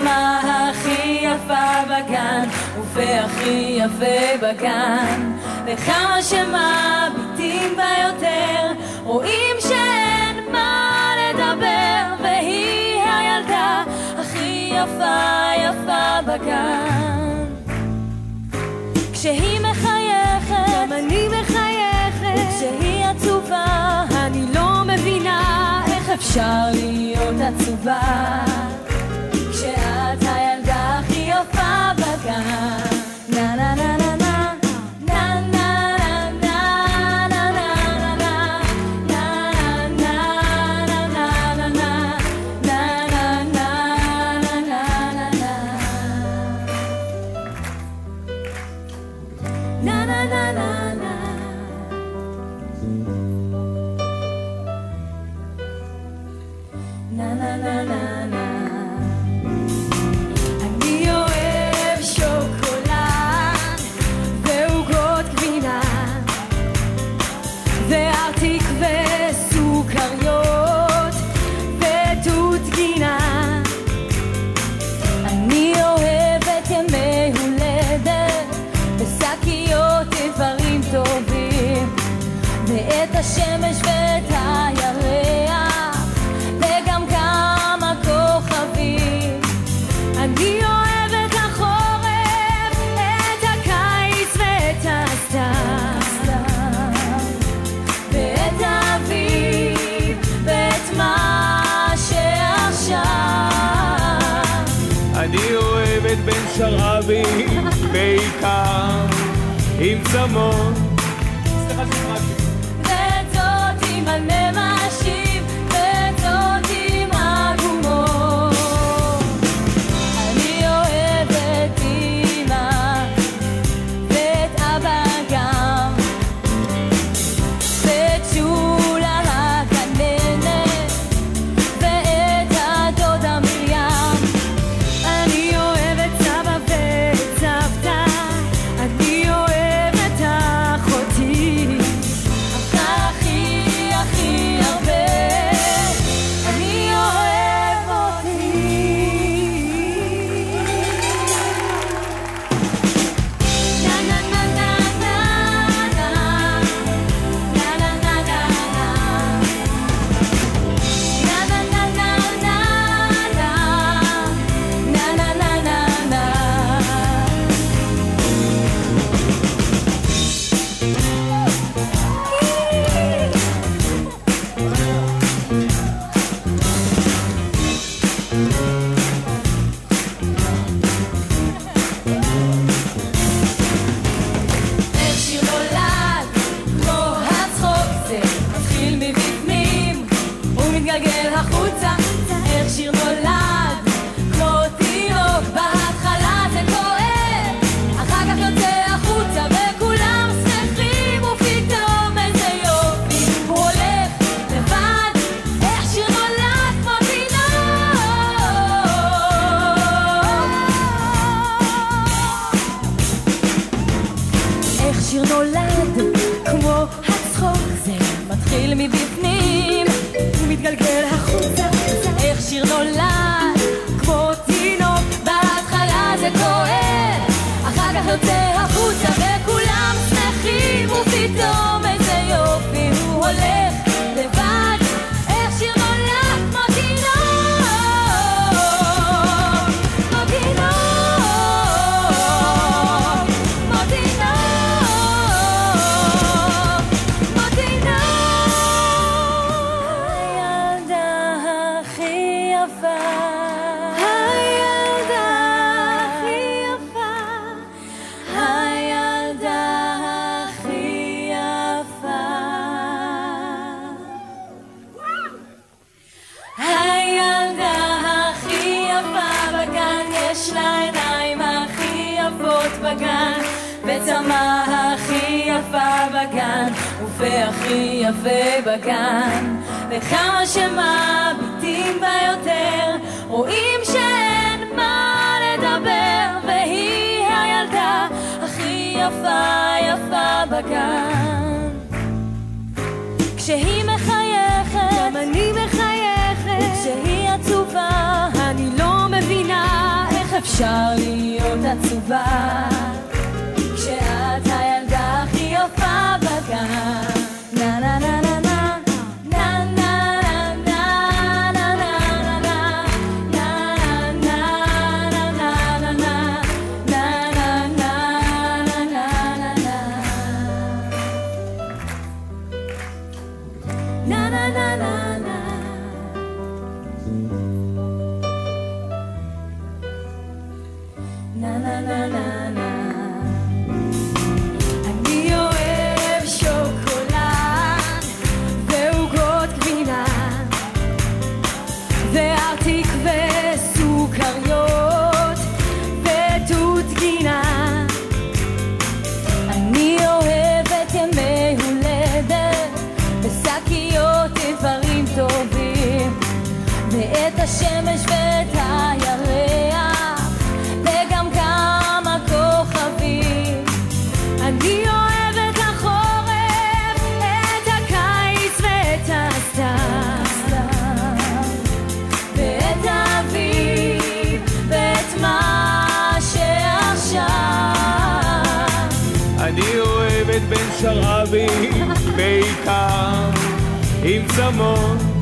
וצמה הכי יפה בגן, ופה הכי יפה בגן, וכמה שמביטים בה יותר רואים שאין מה לדבר, והיא הילדה הכי יפה בגן. כשהיא מחייכת גם אני מחייכת, כשהיא עצובה אני לא מבינה איך אפשר להיות עצובה, כשאת הילדה הכי יפה בגן. נה נה נה נה נה נה נה נה נה na na na. אני אוהב שוקולד ועוגות גבינה וארטיק וסוכריות ותות גינה. אני אוהבת ימי הולדת ושקיות דברים טובים, ואת השמש ואת הירח וגם כמה כוכבים. אני אוהבת החורף, את הקיץ ואת הסתיו, ואת האביב ואת מה שעכשיו. אני אוהבת בן שרעבי בעיקר עם צמות וזאת עם הנמשים וזאת עם הגומות. אני אוהבת אמא ואת אבא גם, ואת שולה הגננת ואת הדודה מרים. אני אוהבת סבא ואת סבתא, אני אוהבת אחותי, אבל הכי הרבה אני אוהב אותי. נה נה נה נה נה נה נה נה נה איך שיר נולד כמו הצחוק, זה מתחיל מבפנים ומתגלגל החוצה. איך שיר נולד כמו תינוק, בהתחלה זה כואב, אחר כך יוצא החוצה וכולם שמחים, ופתאום איזה יופי הוא הולך לבד. איך שיר נולד כמו תינוק. איך שיר נולד כמו הצחוק, זה מתחיל מבפנים ומתגלגל החוצה. איך שיר נולד כמו תינוק, בהתחלה זה כואב, אחר כך יוצא החוצה וכולם שמחים, ופתאום איזה יופי הוא הולך לבד. איך שיר נולד כמו תינוק, כמו תינוק, כמו תינוק, כמו תינוק. הילדה הכי יפה, הילדה הכי יפה, הילדה הכי יפה, הילדה הכי יפה בגן, יש לה עיניים הכי יפות בגן, וצמה הכי יפה בגן, ופה הכי יפה בגן, וכמה שמביטים בה יותר רואים שאין מה לדבר, והיא הילדה הכי יפה בגן. כשהיא מחייכת גם אני מחייכת, כשהיא עצובה אני לא מבינה אפשר להיות עצובה כשאת הילדה הכי יפה בגן. נה נה נה נה נה נה נה נה na na na na. אני אוהב שוקולד ועוגות גבינה וארטיק וסוכריות ותות גינה. אני אוהבת ימי הולדת ושקיות איברים טובים ואת השמש ואת הירח וגם כמה כוכבים. אני אוהבת החורף, את הקיץ ואת הסתיו ואת האביב ואת מה שעכשיו. אני אוהבת בן שרעבי בעיקר עם צמות